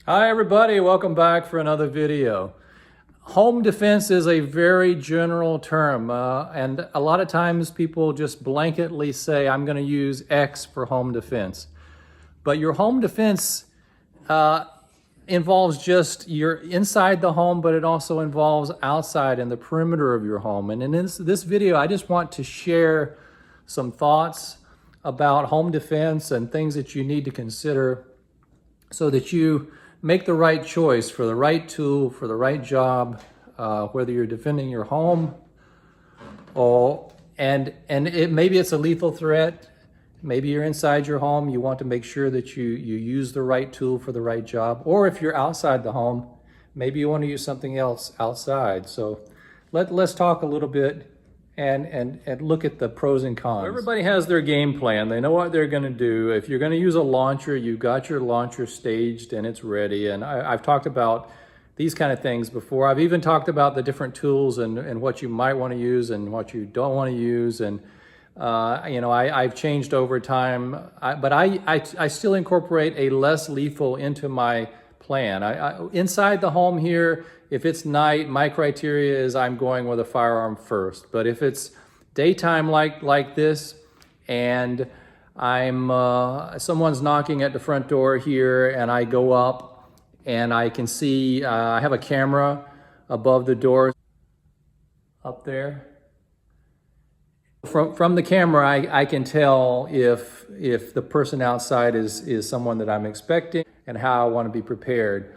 Hi everybody, welcome back for another video. Home defense is a very general term and a lot of times people just blanketly say I'm going to use X for home defense. But your home defense involves just you're inside the home, but it also involves outside and the perimeter of your home. And in this video, I just want to share some thoughts about home defense and things that you need to consider so that you make the right choice for the right tool, for the right job, whether you're defending your home and maybe it's a lethal threat. Maybe you're inside your home, you want to make sure that you use the right tool for the right job. Or if you're outside the home, maybe you want to use something else outside. So let's talk a little bit and look at the pros and cons. Everybody has their game plan. They know what they're going to do. If you're going to use a launcher, you've got your launcher staged and it's ready. And I've talked about these kind of things before. I've even talked about the different tools and what you might want to use and what you don't want to use. And I've changed over time, but I still incorporate a less lethal into my plan. Inside the home here, if it's night, my criteria is I'm going with a firearm first. But if it's daytime like this, and someone's knocking at the front door here, and I go up, and I can see I have a camera above the door up there. From the camera, I can tell if the person outside is someone that I'm expecting and how I want to be prepared.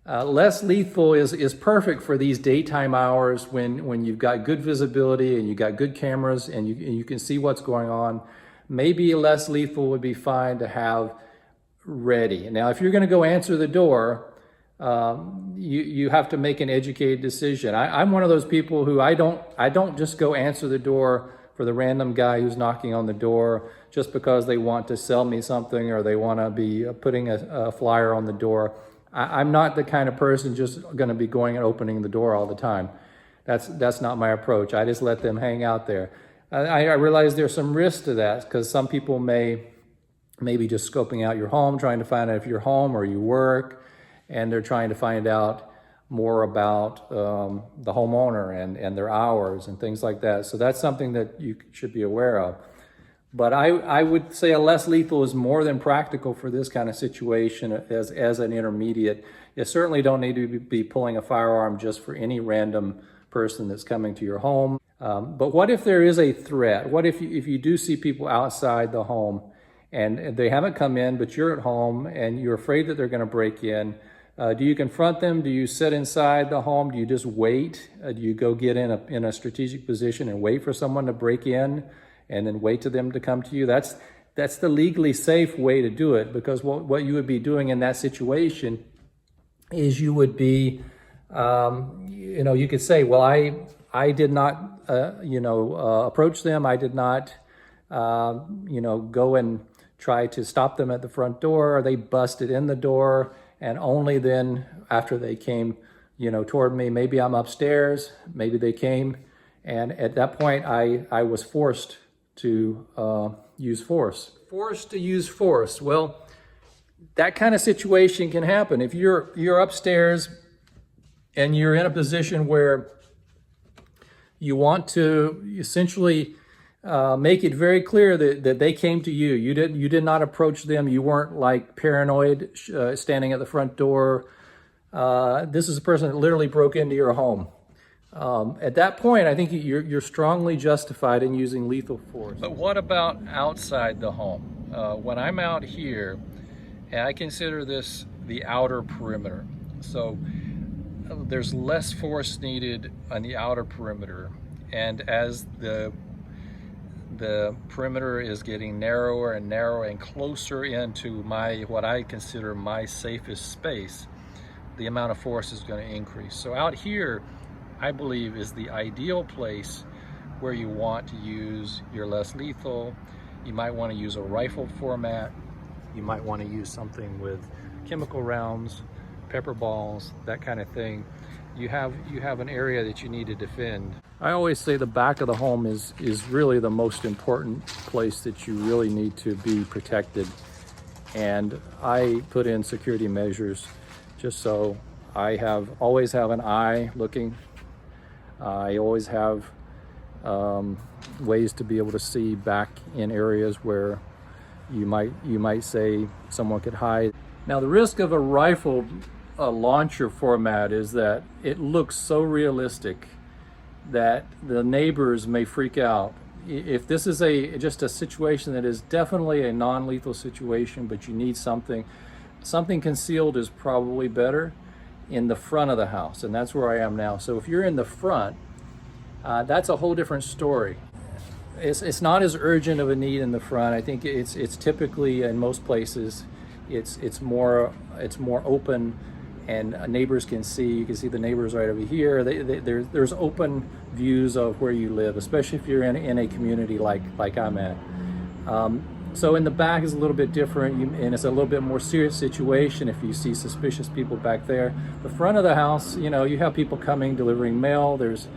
Less lethal is perfect for these daytime hours when you've got good visibility and you've got good cameras and you can see what's going on. Maybe less lethal would be fine to have ready. Now, if you're going to go answer the door, you have to make an educated decision. I'm one of those people who I don't just go answer the door for the random guy who's knocking on the door just because they want to sell me something or they want to be putting a flyer on the door. I'm not the kind of person just going to be going and opening the door all the time. That's not my approach. I just let them hang out there. I realize there's some risk to that because some people may be just scoping out your home, trying to find out if you're home or you work, and they're trying to find out more about the homeowner and their hours and things like that. So that's something that you should be aware of. But I would say a less lethal is more than practical for this kind of situation as an intermediate. You certainly don't need to be pulling a firearm just for any random person that's coming to your home. But what if there is a threat? What if you do see people outside the home and they haven't come in, but you're at home and you're afraid that they're going to break in? Do you confront them? Do you sit inside the home? Do you just wait? Do you go get in a strategic position and wait for someone to break in and then wait to them to come to you? That's the legally safe way to do it, because what you would be doing in that situation is you would be, you could say, well, I did not, approach them. I did not, go and try to stop them at the front door. They busted in the door. And only then, after they came, toward me, maybe I'm upstairs, maybe they came, and at that point, I was forced to use force. Forced to use force. Well, that kind of situation can happen. If you're upstairs and you're in a position where you want to essentially make it very clear that they came to you. You did not approach them. You weren't like paranoid standing at the front door. This is a person that literally broke into your home. At that point, I think you're strongly justified in using lethal force. But what about outside the home? When I'm out here, and I consider this the outer perimeter. So there's less force needed on the outer perimeter. And as the perimeter is getting narrower and narrower and closer into what I consider my safest space, the amount of force is going to increase. So out here, I believe, is the ideal place where you want to use your less lethal. You might want to use a rifle format. You might want to use something with chemical rounds, pepper balls, that kind of thing. You have an area that you need to defend. I always say the back of the home is really the most important place that you really need to be protected. And I put in security measures just so I always have an eye looking. I always have ways to be able to see back in areas where you might say someone could hide. Now, the risk of a rifle launcher format is that it looks so realistic that the neighbors may freak out. If this is just a situation that is definitely a non-lethal situation, but you need something concealed is probably better in the front of the house, and that's where I am now. So if you're in the front, that's a whole different story. It's not as urgent of a need in the front. I think it's typically, in most places, it's more open, and neighbors can see. You can see the neighbors right over here. There's open views of where you live, especially if you're in a community like I'm at. So in the back is a little bit different, and it's a little bit more serious situation if you see suspicious people back there. The front of the house, you have people coming, delivering mail. There's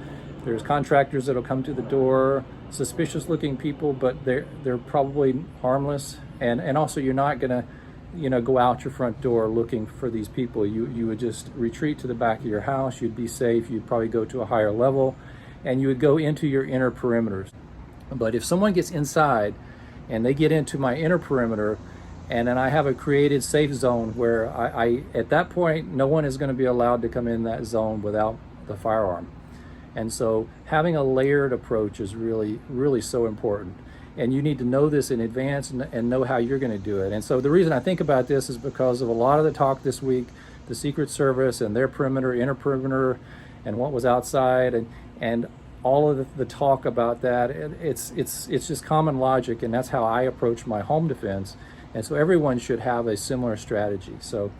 contractors that'll come to the door, suspicious looking people, but they're probably harmless. And also, you're not gonna go out your front door looking for these people. You would just retreat to the back of your house. You'd be safe. You'd probably go to a higher level, and you would go into your inner perimeters. But if someone gets inside and they get into my inner perimeter, and then I have a created safe zone where I at that point, no one is going to be allowed to come in that zone without the firearm. And so having a layered approach is really, really so important. And you need to know this in advance and know how you're going to do it. And so the reason I think about this is because of a lot of the talk this week, the Secret Service and their perimeter, inner perimeter, and what was outside, and all of the talk about that. It's just common logic, and that's how I approach my home defense. And so everyone should have a similar strategy. So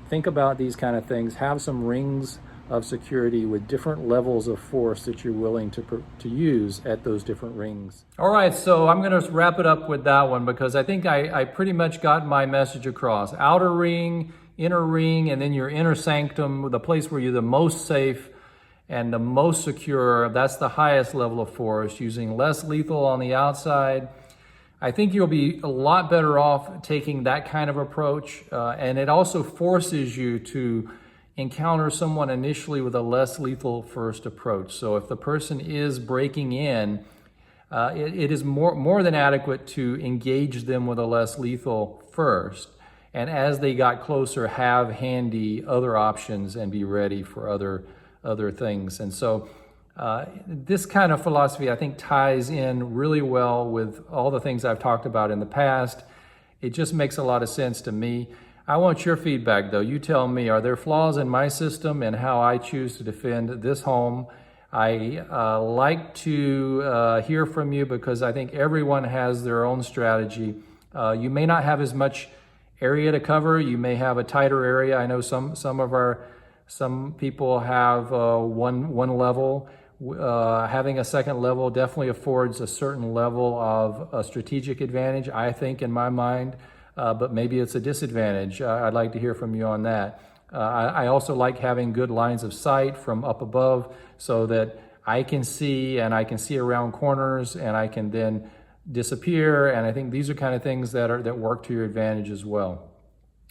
think about these kind of things. Have some rings of security with different levels of force that you're willing to use at those different rings. All right, so I'm going to wrap it up with that one because I think I pretty much got my message across. Outer ring, inner ring, and then your inner sanctum, the place where you're the most safe and the most secure. That's the highest level of force, using less lethal on the outside. I think you'll be a lot better off taking that kind of approach, and it also forces you to encounter someone initially with a less lethal first approach. So if the person is breaking in, it is more than adequate to engage them with a less lethal first. And as they got closer, have handy other options and be ready for other things. And so this kind of philosophy, I think, ties in really well with all the things I've talked about in the past. It just makes a lot of sense to me. I want your feedback, though. You tell me, are there flaws in my system and how I choose to defend this home? I like to hear from you because I think everyone has their own strategy. You may not have as much area to cover. You may have a tighter area. I know some people have one level. Having a second level definitely affords a certain level of a strategic advantage, I think, in my mind. But maybe it's a disadvantage. I'd like to hear from you on that. I also like having good lines of sight from up above so that I can see around corners and I can then disappear. And I think these are kind of things that work to your advantage as well.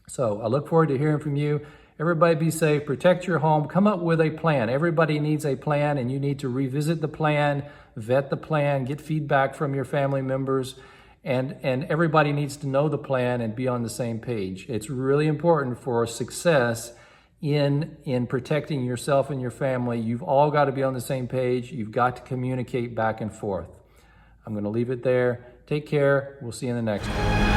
So I look forward to hearing from you. Everybody be safe, protect your home, come up with a plan. Everybody needs a plan, and you need to revisit the plan, vet the plan, get feedback from your family members. And everybody needs to know the plan and be on the same page. It's really important for success in protecting yourself and your family. You've all got to be on the same page. You've got to communicate back and forth. I'm going to leave it there. Take care. We'll see you in the next one.